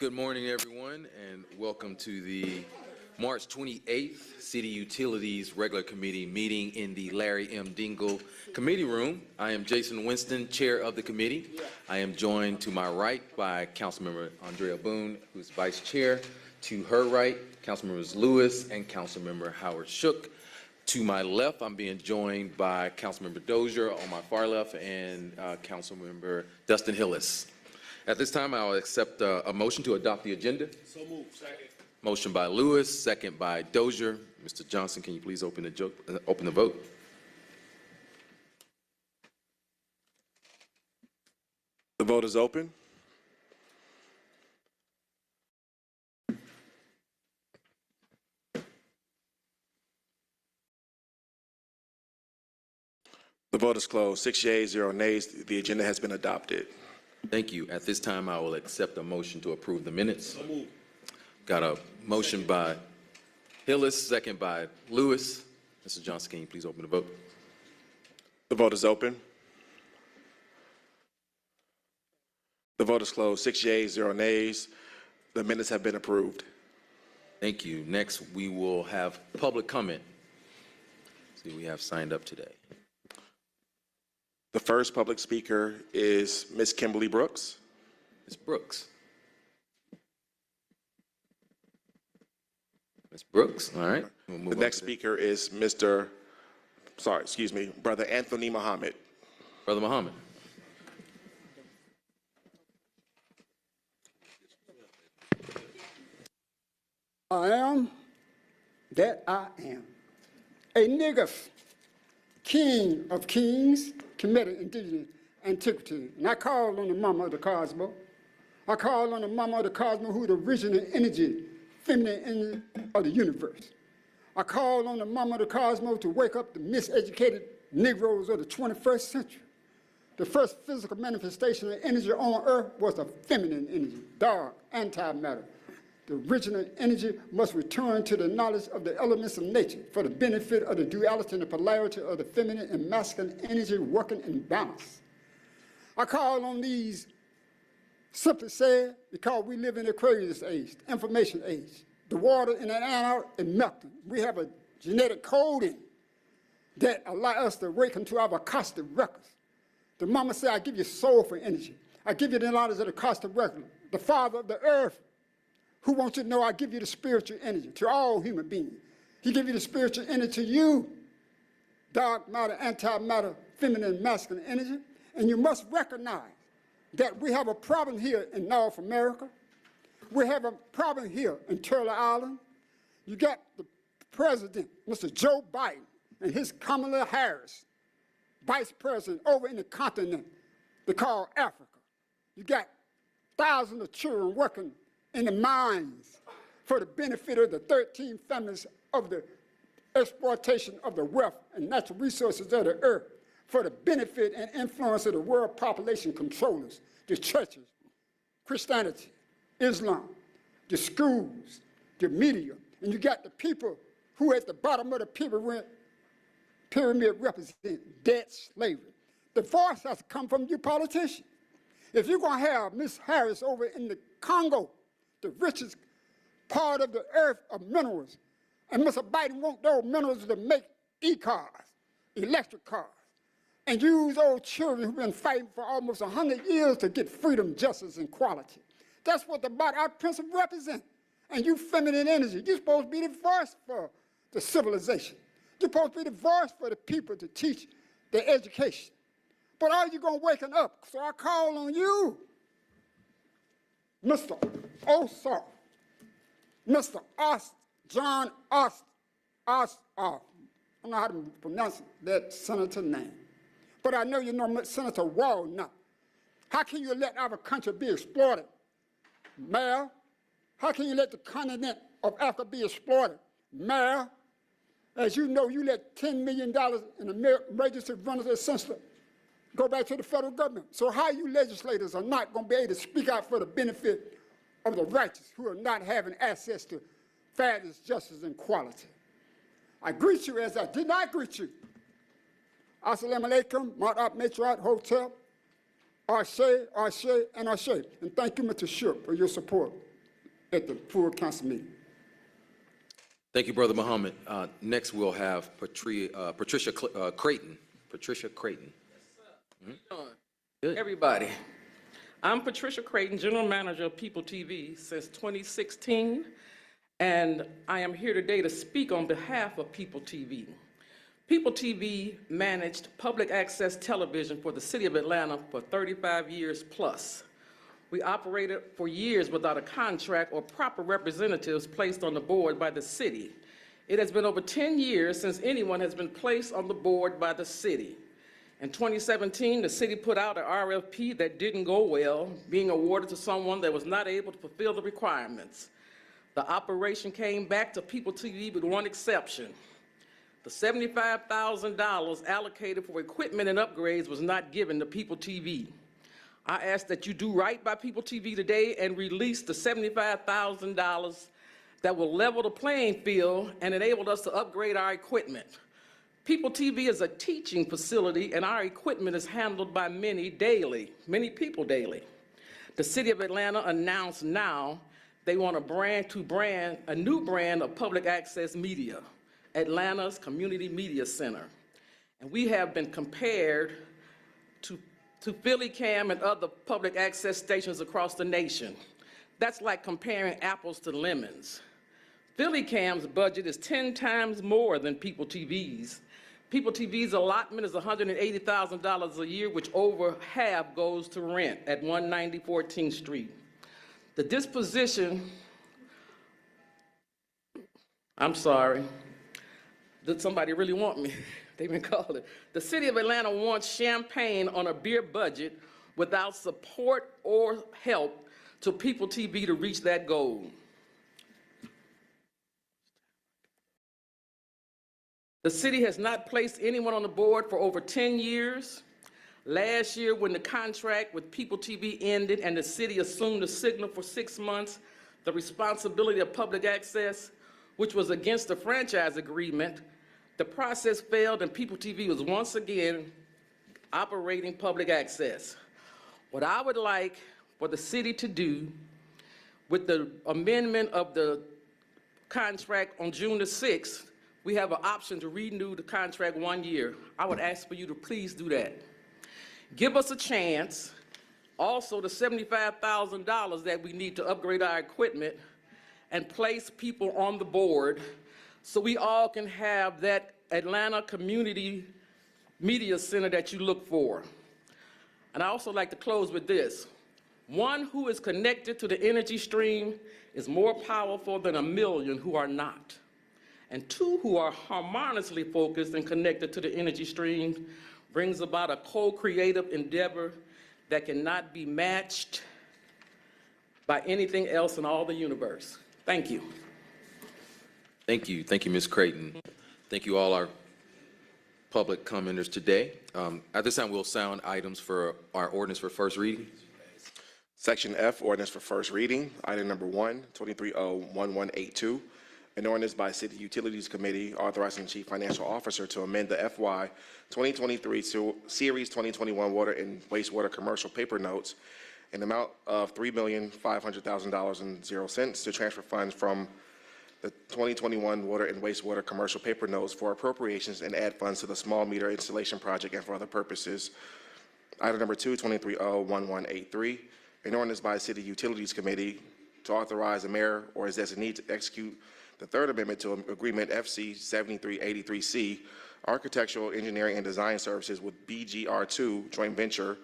Good morning, everyone, and welcome to the March 28th City Utilities Regular Committee meeting in the Larry M. Dingle Committee Room. I am Jason Winston, Chair of the committee. I am joined to my right by Councilmember Andrea Boone, who's Vice Chair. To her right, Councilmembers Lewis and Councilmember Howard Shook. To my left, I'm being joined by Councilmember Dozier on my far left and Councilmember Dustin Hillis. At this time, I'll accept a motion to adopt the agenda. So moved. Second. Motion by Lewis, second by Dozier. Mr. Johnson, can you please open the vote? The vote is open. The vote is closed. 6 yeas, 0 nays. The agenda has been adopted. Thank you. At this time, I will accept a motion to approve the minutes. So moved. Got a motion by Hillis, second by Lewis. Mr. Johnson, can you please open the vote? The vote is open. The vote is closed. 6 yeas, 0 nays. The minutes have been approved. Thank you. Next, we will have public comment. See, we have signed up today. The first public speaker is Ms. Kimberly Brooks. Ms. Brooks. Ms. Brooks, all right. The next speaker is Brother Anthony Muhammad. Brother Muhammad. I am that I am. A nigger, king of kings, committed indigenous antiquity. And I call on the mama of the cosmos. I call on the mama of the cosmos who is the original energy, feminine energy of the universe. I call on the mama of the cosmos to wake up the miseducated Negroes of the 21st century. The first physical manifestation of energy on earth was a feminine energy, dark, antimatter. The original energy must return to the knowledge of the elements of nature for the benefit of the duality and the polarity of the feminine and masculine energy working in balance. I call on these, simply said, because we live in the Aquarius age, information age. The water in the Antarctica is melting. We have a genetic coding that allow us to awaken to our Acoustic records. The mama said, I give you soul for energy. I give you the knowledge of the Acoustic record. The father of the earth, who wants you to know I give you the spiritual energy to all human beings. He give you the spiritual energy to you, dark matter, antimatter, feminine, masculine energy. And you must recognize that we have a problem here in North America. We have a problem here in Turtle Island. You got the president, Mr. Joe Biden, and his Kamala Harris, vice president over in the continent they call Africa. You got thousands of children working in the mines for the benefit of the 13 families of the exploitation of the wealth and natural resources of the earth for the benefit and influence of the world population controllers, the churches, Christianity, Islam, the schools, the media, and you got the people who at the bottom of the pyramid represent debt slavery. The voice has to come from you politicians. If you're going to have Ms. Harris over in the Congo, the richest part of the earth of minerals, and Mr. Biden wants those minerals to make e-cars, electric cars, and use old children who've been fighting for almost 100 years to get freedom, justice, and equality. That's what the body, our principle represents. And you feminine energy, you're supposed to be the voice for the civilization. You're supposed to be the voice for the people to teach their education. But are you going to waken up? So I call on you, Mr. Ossoff, Mr. John Ossoff. I don't know how to pronounce that senator's name. But I know you know Senator Walnut. How can you let our country be exploited? Mayor, how can you let the continent of Africa be exploited? Mayor, as you know, you let $10 million in emergency runners essentially go back to the federal government. So how you legislators are not going to be able to speak out for the benefit of the righteous who are not having access to fairness, justice, and equality? I greet you as I did not greet you. Assalamu alaikum, Ma'at Metrat Hotel, Ashe, and Ashe. And thank you, Mr. Shook, for your support. at the full council meeting. Thank you, Brother Muhammad. Next, we'll have Patricia Creighton. Patricia Creighton. Good. Everybody, I'm Patricia Creighton, General Manager of People TV since 2016, and I am here today to speak on behalf of People TV. People TV managed public access television for the city of Atlanta for 35 years plus. We operated for years without a contract or proper representatives placed on the board by the city. It has been over 10 years since anyone has been placed on the board by the city. In 2017, the city put out an RFP that didn't go well, being awarded to someone that was not able to fulfill the requirements. The operation came back to People TV with one exception. The $75,000 allocated for equipment and upgrades was not given to People TV. I ask that you do right by People TV today and release the $75,000 that will level the playing field and enable us to upgrade our equipment. People TV is a teaching facility, and our equipment is handled by many people daily. The city of Atlanta announced now they want a new brand of public access media, Atlanta's Community Media Center. And we have been compared to PhillyCam and other public access stations across the nation. That's like comparing apples to lemons. PhillyCam's budget is 10 times more than People TV's. People TV's allotment is $180,000 a year, which over half goes to rent at 190 14th Street. The disposition, I'm sorry, did somebody really want me? They've been calling. The city of Atlanta wants champagne on a beer budget without support or help to People TV to reach that goal. The city has not placed anyone on the board for over 10 years. Last year, when the contract with People TV ended and the city assumed the signal for 6 months, the responsibility of public access, which was against the franchise agreement, the process failed and People TV was once again operating public access. What I would like for the city to do with the amendment of the contract on June the 6th, we have an option to renew the contract 1 year. I would ask for you to please do that. Give us a chance. Also, the $75,000 that we need to upgrade our equipment and place people on the board so we all can have that Atlanta Community Media Center that you look for. And I also like to close with this. One who is connected to the energy stream is more powerful than a million who are not. And two who are harmoniously focused and connected to the energy stream brings about a co-creative endeavor that cannot be matched by anything else in all the universe. Thank you. Thank you. Thank you, Ms. Creighton. Thank you all our public commenters today. At this time, we'll sound items for our ordinance for first reading. Section F, ordinance for first reading. Item number 1, 23-01182. An ordinance by City Utilities Committee authorizing the Chief Financial Officer to amend the FY 2023 Series 2021 Water and Wastewater Commercial Paper Notes in the amount of $3,500,000.00 to transfer funds from the 2021 Water and Wastewater Commercial Paper Notes for appropriations and add funds to the small meter installation project and for other purposes. Item number 2, 23-01183. An ordinance by City Utilities Committee to authorize the mayor or his designee to execute the third amendment to Agreement FC 7383C, Architectural, Engineering, and Design Services with BGR2 Joint Venture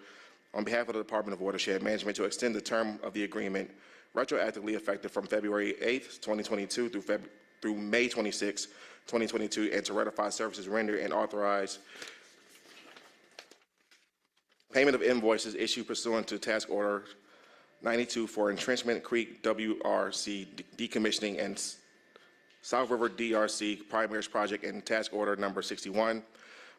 on behalf of the Department of Watershed Management to extend the term of the agreement retroactively effective from February 8th, 2022 through May 26, 2022, and to ratify services rendered and authorize payment of invoices issued pursuant to Task Order 92 for Entrenchment Creek WRC decommissioning and South River DRC Primaries Project and Task Order number 61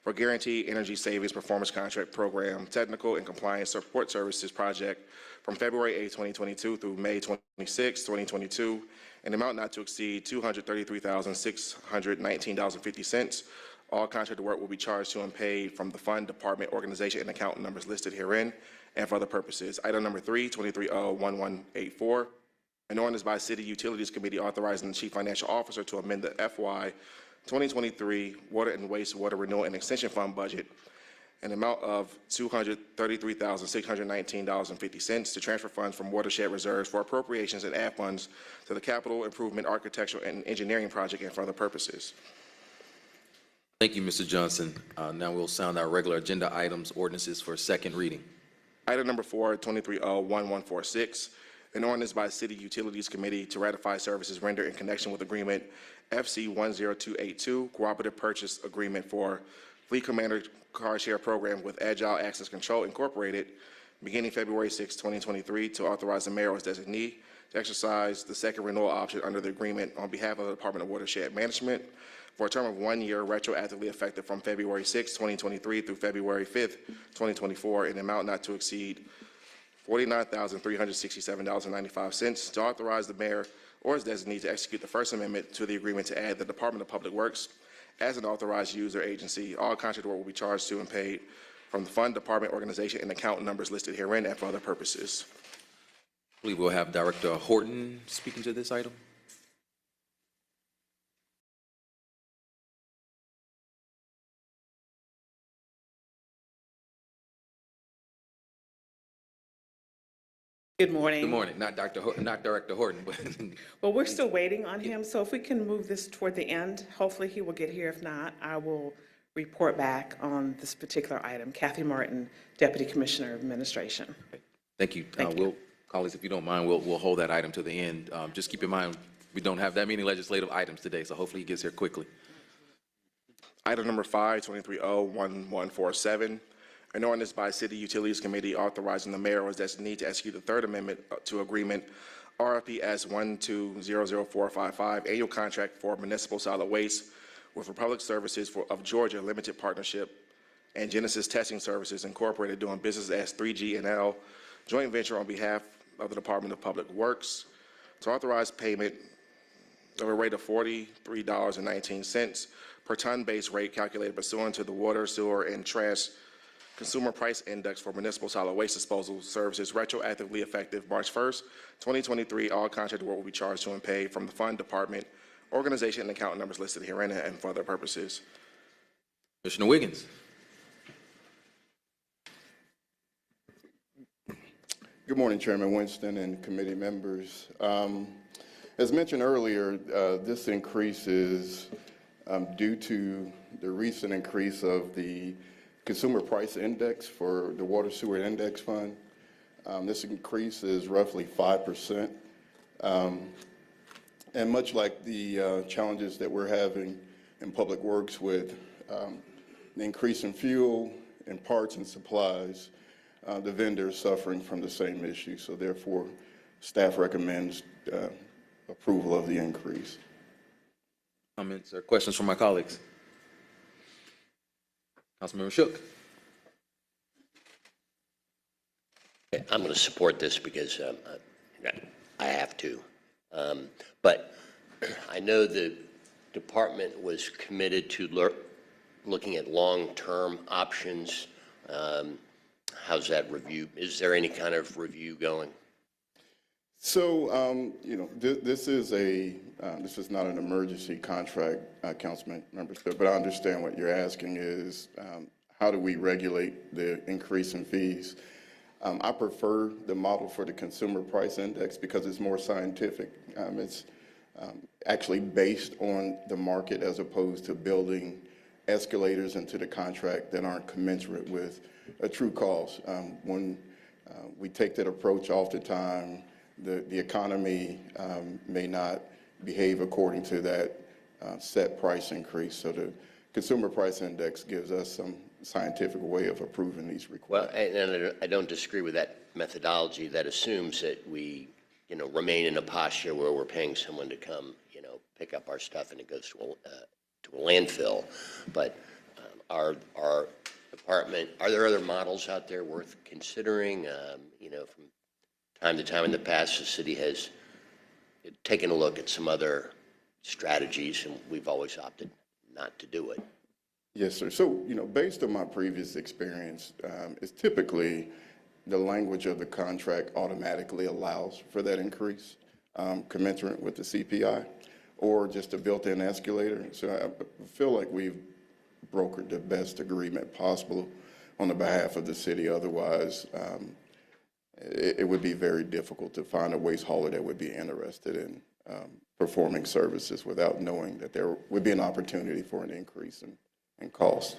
for Guaranteed Energy Savings Performance Contract Program Technical and Compliance Support Services Project from February 8, 2022 through May 26, 2022, an amount not to exceed $233,619.50. All contracted work will be charged to and paid from the fund, department, organization, and account numbers listed herein and for other purposes. Item number 3, 23-01184. An ordinance by City Utilities Committee authorizing the Chief Financial Officer to amend the FY 2023 Water and Wastewater Renewal and Extension Fund budget an amount of $233,619.50 to transfer funds from watershed reserves for appropriations and add funds to the capital improvement, architectural, and engineering project and for other purposes. Thank you, Mr. Johnson. Now we'll sound our regular agenda items, ordinances for second reading. Item number 4, 23-01146, an ordinance by City Utilities Committee to ratify services rendered in connection with agreement FC 10282, cooperative purchase agreement for Fleet Commander Car Share Program with Agile Access Control Incorporated, beginning February 6, 2023, to authorize the mayor as designee to exercise the second renewal option under the agreement on behalf of the Department of Watershed Management for a term of 1 year, retroactively effective from February 6, 2023 through February 5, 2024, in an amount not to exceed $49,367.95, to authorize the mayor or his designee to execute the First Amendment to the agreement to add the Department of Public Works as an authorized user agency. All contract work will be charged to and paid from the fund, department, organization, and account numbers listed herein and for other purposes. I believe we'll have Director Horton speaking to this item. Good morning. Good morning, not Director Horton, but Well, we're still waiting on him, so if we can move this toward the end, hopefully he will get here. If not, I will report back on this particular item. Kathy Martin, Deputy Commissioner of Administration. thank you. Colleagues, if you don't mind, we'll hold that item to the end. Just keep in mind, we don't have that many legislative items today, so hopefully he gets here quickly. Item number 5, 23-01147, an ordinance by City Utilities Committee authorizing the mayor or his designee to execute the Third Amendment to agreement RFPS 1200455, annual contract for municipal solid waste with Republic Services of Georgia Limited Partnership and Genesis Testing Services Incorporated, doing business as 3G&L joint venture on behalf of the Department of Public Works, to authorize payment of a rate of $43.19 per ton base rate calculated pursuant to the Water, Sewer, and Trash Consumer Price Index for municipal solid waste disposal services, retroactively effective March 1st, 2023. All contract work will be charged to and paid from the fund, department, organization, and account numbers listed herein and for other purposes. Commissioner Wiggins. Good morning, Chairman Winston and committee members. As mentioned earlier, this increase is due to the recent increase of the Consumer Price Index for the Water Sewer Index Fund. This increase is roughly 5%. And much like the challenges that we're having in Public Works with the increase in fuel and parts and supplies, the vendor is suffering from the same issue. So therefore, staff recommends approval of the increase. Comments or questions from my colleagues? Councilmember Shook. I'm going to support this because I have to. But I know the department was committed to looking at long-term options. How's that review? Is there any kind of review going? So, this is not an emergency contract, Councilman Member, but I understand what you're asking is, how do we regulate the increase in fees? I prefer the model for the Consumer Price Index because it's more scientific. It's actually based on the market as opposed to building escalators into the contract that aren't commensurate with a true cost. When we take that approach, oftentimes the economy may not behave according to that set price increase. So the Consumer Price Index gives us some scientific way of approving these requests. Well, and I don't disagree with that methodology that assumes that we, remain in a posture where we're paying someone to come, pick up our stuff and it goes to a landfill. But our department, are there other models out there worth considering? From time to time in the past, the city has taken a look at some other strategies, and we've always opted not to do it. Yes, sir. So, based on my previous experience, it's typically the language of the contract automatically allows for that increase. commensurate with the CPI, or just a built-in escalator. So I feel like we've brokered the best agreement possible on the behalf of the city. Otherwise, it would be very difficult to find a waste hauler that would be interested in performing services without knowing that there would be an opportunity for an increase in cost.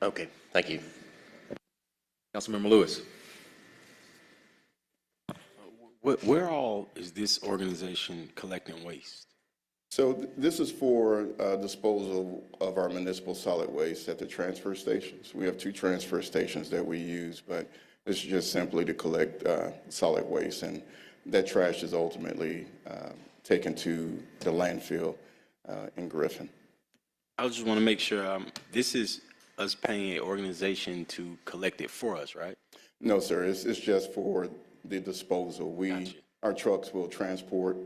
Okay, thank you. Councilmember Lewis. Where all is this organization collecting waste? So this is for disposal of our municipal solid waste at the transfer stations. We have 2 transfer stations that we use, but this is just simply to collect solid waste, and that trash is ultimately taken to the landfill in Griffin. I just want to make sure, this is us paying an organization to collect it for us, right? No, sir, it's just for the disposal. Gotcha. Our trucks will transport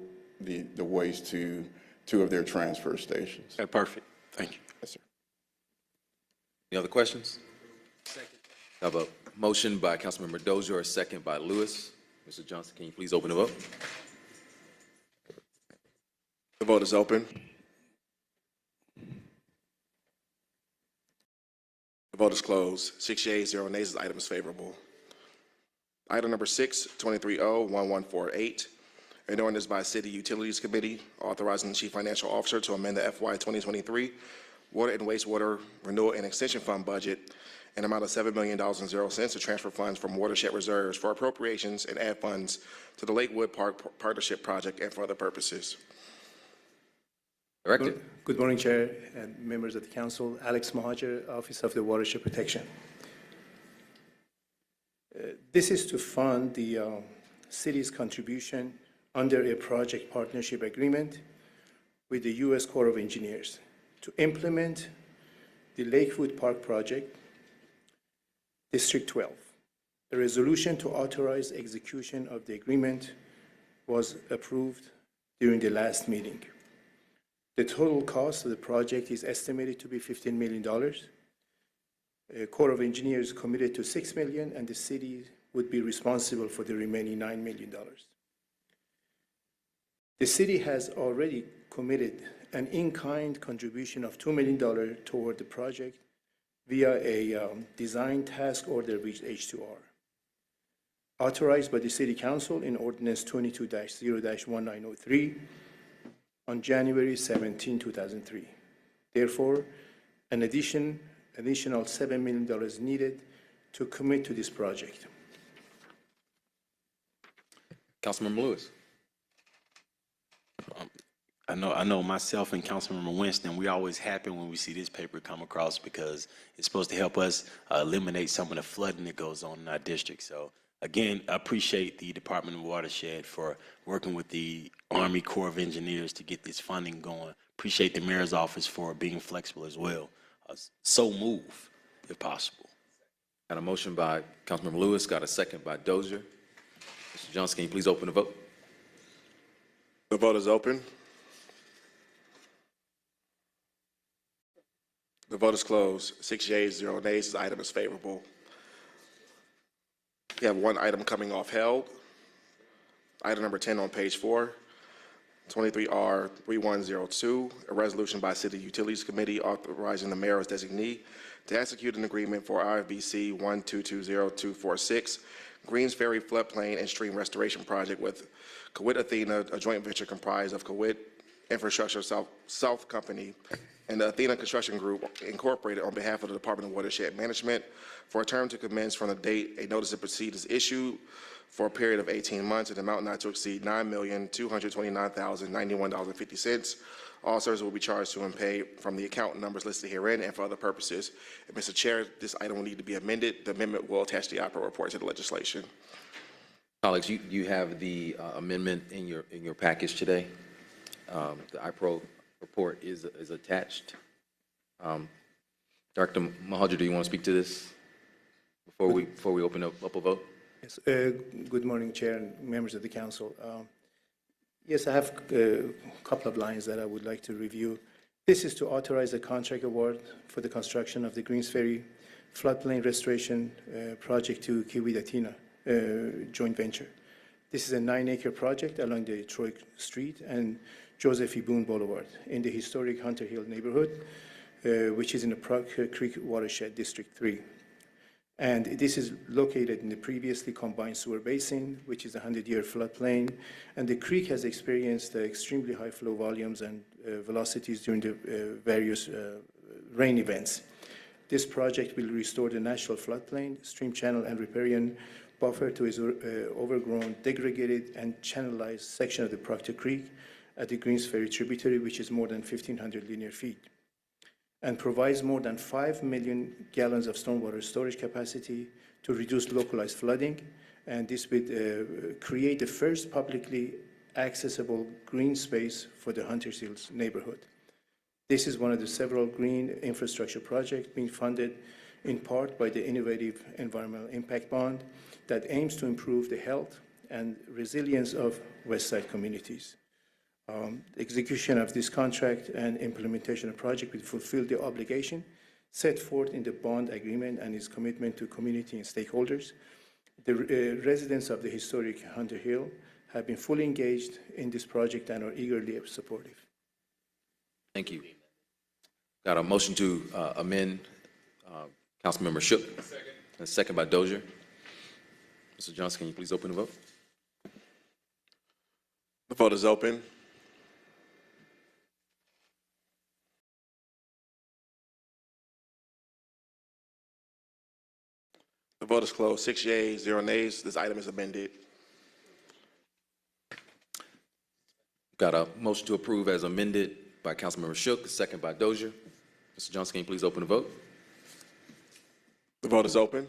the waste to 2 of their transfer stations. Okay, perfect. Thank you. Yes, sir. Any other questions? I have a motion by Councilmember Dozier, a second by Lewis. Mr. Johnson, can you please open the vote? The vote is open. The vote is closed. 6 yeas, 0 nays. This item is favorable. Item number 6, 23-01148, an ordinance by City Utilities Committee authorizing the Chief Financial Officer to amend the FY 2023 Water and Wastewater Renewal and Extension Fund budget an amount of $7 million and 0 cents to transfer funds from watershed reserves for appropriations and add funds to the Lakewood Park Partnership Project and for other purposes. Director. Good morning, Chair and members of the council. Alex Mohajer, Office of the Watershed Protection. This is to fund the city's contribution under a project partnership agreement with the U.S. Corps of Engineers to implement the Lakewood Park Project, District 12. A resolution to authorize execution of the agreement was approved during the last meeting. The total cost of the project is estimated to be $15 million. Corps of Engineers committed to $6 million, and the city would be responsible for the remaining $9 million. The city has already committed an in-kind contribution of $2 million toward the project via a design task order with H2R, authorized by the City Council in Ordinance 22-0-1903 on January 17, 2003. Therefore, an additional $7 million needed to commit to this project. Councilmember Lewis. I know myself and Councilmember Winston, we always happy when we see this paper come across because it's supposed to help us eliminate some of the flooding that goes on in our district. So again, I appreciate the Department of Watershed for working with the Army Corps of Engineers to get this funding going. Appreciate the Mayor's Office for being flexible as well. So move, if possible. Got a motion by Councilmember Lewis, got a second by Dozier. Mr. Johnson, can you please open the vote? The vote is open. The vote is closed. 6 yeas, 0 nays. This item is favorable. We have 1 item coming off held. Item number 10 on page 4, 23R3102, a resolution by City Utilities Committee authorizing the mayor as designee to execute an agreement for RFBC 1220246, Greens Ferry Floodplain and Stream Restoration Project with Kawit Athena, a joint venture comprised of Kawit Infrastructure South Company and the Athena Construction Group Incorporated on behalf of the Department of Watershed Management for a term to commence from the date a notice to proceed is issued for a period of 18 months, an amount not to exceed $9,229,091.50. All services will be charged to and paid from the account numbers listed herein and for other purposes. And Mr. Chair, this item will need to be amended. The amendment will attach the opera report to the legislation. Colleagues, you have the amendment in your package today. The IPRO report is attached. Dr. Mohajer, do you want to speak to this before we open up a vote? Yes. Good morning, Chair and members of the council. Yes, I have a couple of lines that I would like to review. This is to authorize a contract award for the construction of the Greens Ferry floodplain restoration project to Kawit Athena joint venture. This is a 9-acre project along the Troy Street and Joseph E. Boone Boulevard in the historic Hunter Hill neighborhood, which is in the Prague Creek Watershed, District 3. And this is located in the previously combined sewer basin, which is a 100-year floodplain. And the creek has experienced extremely high flow volumes and velocities during the various rain events. This project will restore the natural floodplain, stream channel, and riparian buffer to its overgrown, degraded, and channelized section of the Proctor Creek at the Greens Ferry tributary, which is more than 1,500 linear feet, and provides more than 5 million gallons of stormwater storage capacity to reduce localized flooding. And this would create the first publicly accessible green space for the Hunters Hills neighborhood. This is one of the several green infrastructure projects being funded in part by the Innovative Environmental Impact Bond that aims to improve the health and resilience of West Side communities. Execution of this contract and implementation of the project will fulfill the obligation set forth in the bond agreement and its commitment to community and stakeholders. The residents of the historic Hunter Hill have been fully engaged in this project and are eagerly supportive. Thank you. Got a motion to amend, Councilmember Shook. Second. And a second by Dozier. Mr. Johnson, can you please open the vote? The vote is open. The vote is closed. 6 yeas, 0 nays. This item is amended. Got a motion to approve as amended by Councilmember Shook, second by Dozier. Mr. Johnson, can you please open the vote? The vote is open.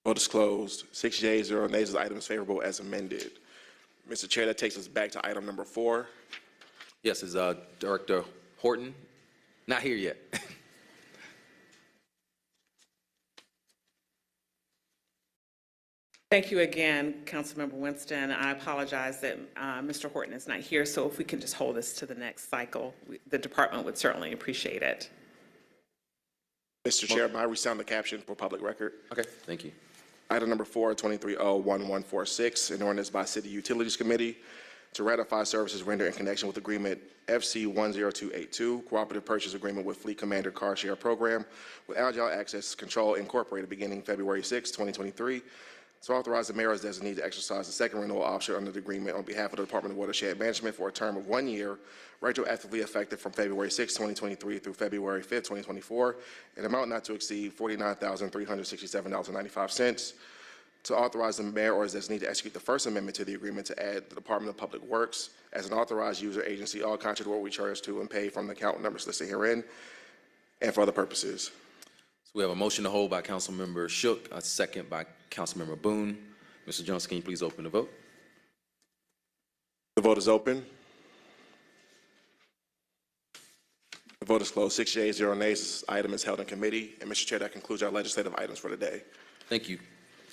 Vote is closed. 6 yeas, 0 nays. This item is favorable as amended. Mr. Chair, that takes us back to item number 4. Yes, is Director Horton not here yet? Thank you again, Councilmember Winston. I apologize that Mr. Horton is not here, so if we can just hold this to the next cycle, the department would certainly appreciate it. Mr. Chair, may I resound the caption for public record? Okay, thank you. Item number 4, 23-01146, an ordinance by City Utilities Committee to ratify services rendered in connection with agreement FC 10282, cooperative purchase agreement with Fleet Commander Car Share Program with Agile Access Control Incorporated beginning February 6, 2023, to authorize the mayor as designee to exercise the second renewal option under the agreement on behalf of the Department of Watershed Management for a term of 1 year, retroactively effective from February 6, 2023 through February 5, 2024, an amount not to exceed $49,367.95, to authorize the mayor or his designee to execute the first amendment to the agreement to add the Department of Public Works as an authorized user agency, all contract work we charge to and pay from the account numbers listed herein, and for other purposes. So we have a motion to hold by Councilmember Shook, a second by Councilmember Boone. Mr. Johnson, can you please open the vote? The vote is open. The vote is closed. 6 yeas, 0 nays. This item is held in committee. And Mr. Chair, that concludes our legislative items for today. Thank you.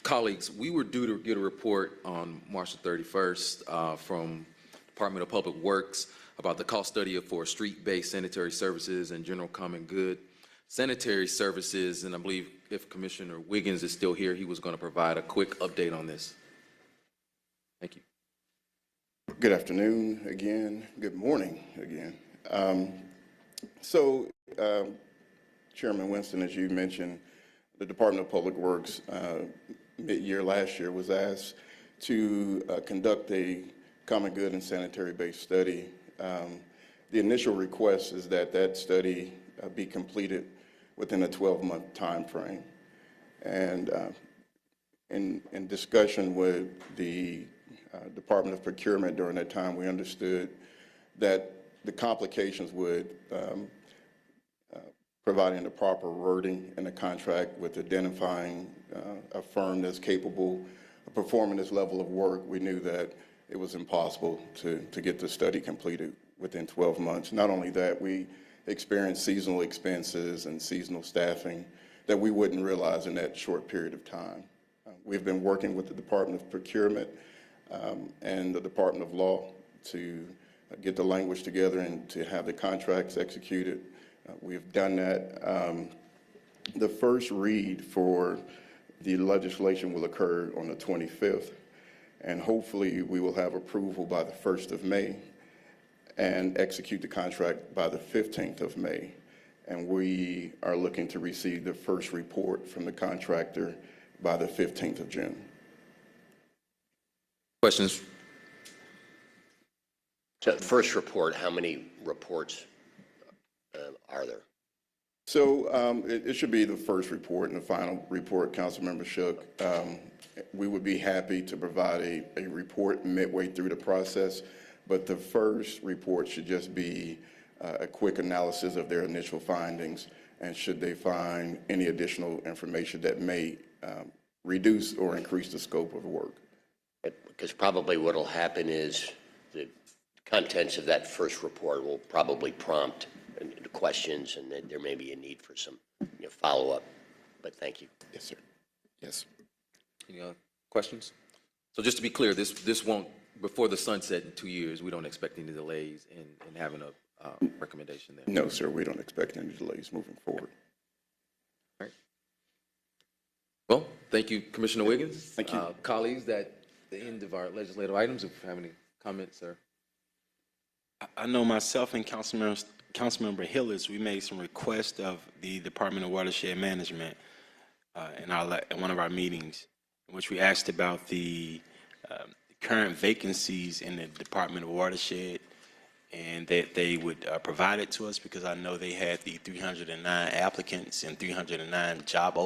Colleagues, we were due to get a report on March the 31st from Department of Public Works about the cost study for street-based sanitary services and general common good sanitary services, and I believe if Commissioner Wiggins is still here, he was going to provide a quick update on this. Thank you. Good afternoon again. Good morning again. Chairman Winston, as you mentioned, the Department of Public Works mid-year last year was asked to conduct a common good and sanitary-based study. The initial request is that that study be completed within a 12-month time frame. And in discussion with the Department of Procurement during that time, we understood that the complications would providing the proper wording in the contract with identifying a firm that's capable of performing this level of work. We knew that it was impossible to get the study completed within 12 months. Not only that, we experienced seasonal expenses and seasonal staffing that we wouldn't realize in that short period of time. We've been working with the Department of Procurement and the Department of Law to get the language together and to have the contracts executed. We've done that. The first read for the legislation will occur on the 25th, and hopefully we will have approval by the 1st of May and execute the contract by the 15th of May. And we are looking to receive the first report from the contractor by the 15th of June. Questions? So first report, how many reports are there? So it should be the first report and the final report, Councilmember Shook. We would be happy to provide a report midway through the process, but the first report should just be a quick analysis of their initial findings, and should they find any additional information that may reduce or increase the scope of work. Because probably what will happen is the contents of that first report will probably prompt questions, and then there may be a need for some follow-up. But thank you. Yes, sir. Yes. Any other questions? So just to be clear, this won't, before the sunset in 2 years, we don't expect any delays in having a recommendation there. No, sir, we don't expect any delays moving forward. All right. Well, thank you, Commissioner Wiggins. Thank you. Colleagues, that's the end of our legislative items. If you have any comments, sir. I know myself and Councilmember Hillis, we made some requests of the Department of Watershed Management in one of our meetings, in which we asked about the current vacancies in the Department of Watershed, and that they would provide it to us, because I know they had the 309 applicants and 309 job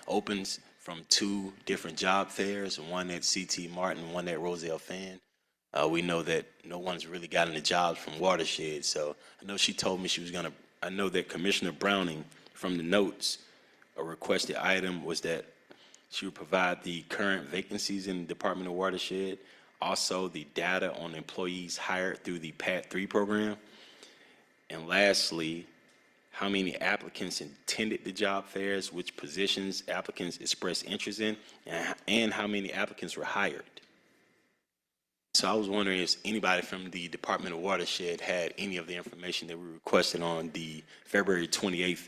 opens from 2 different job fairs, one at C.T. Martin, one at Roselle Fan. We know that no one's really gotten the jobs from Watershed, so I know she told me she was going to, I know that Commissioner Browning, from the notes, a requested item was that she would provide the current vacancies in the Department of Watershed, also the data on employees hired through the PAT 3 program, and lastly, how many applicants attended the job fairs, which positions applicants expressed interest in, and how many applicants were hired. So I was wondering if anybody from the Department of Watershed had any of the information that we requested on the February 28th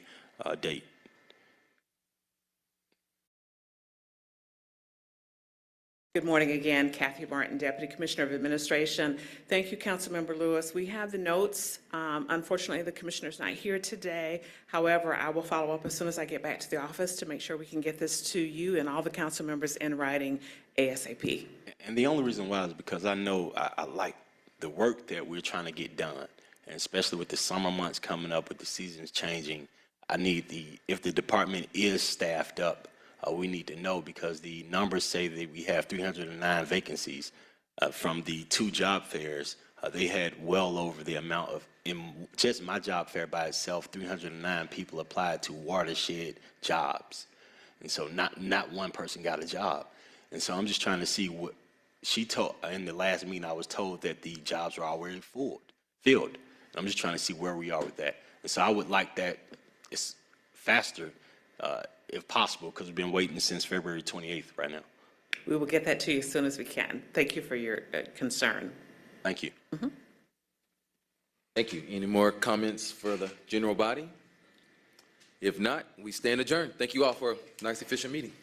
date. Good morning again, Kathy Martin, Deputy Commissioner of Administration. Thank you, Councilmember Lewis. We have the notes. Unfortunately, the commissioner's not here today. However, I will follow up as soon as I get back to the office to make sure we can get this to you and all the council members in writing ASAP. And the only reason why is because I know I like the work that we're trying to get done, and especially with the summer months coming up, with the seasons changing, I need if the department is staffed up, we need to know, because the numbers say that we have 309 vacancies from the 2 job fairs. They had well over the amount of, in just my job fair by itself, 309 people applied to Watershed jobs. And so not one person got a job. And so I'm just trying to see what she told. In the last meeting, I was told that the jobs are already filled. I'm just trying to see where we are with that. And so I would like that it's faster, if possible, because we've been waiting since February 28th right now. We will get that to you as soon as we can. Thank you for your concern. Thank you. Thank you. Any more comments for the general body? If not, we stand adjourned. Thank you all for a nice, efficient meeting.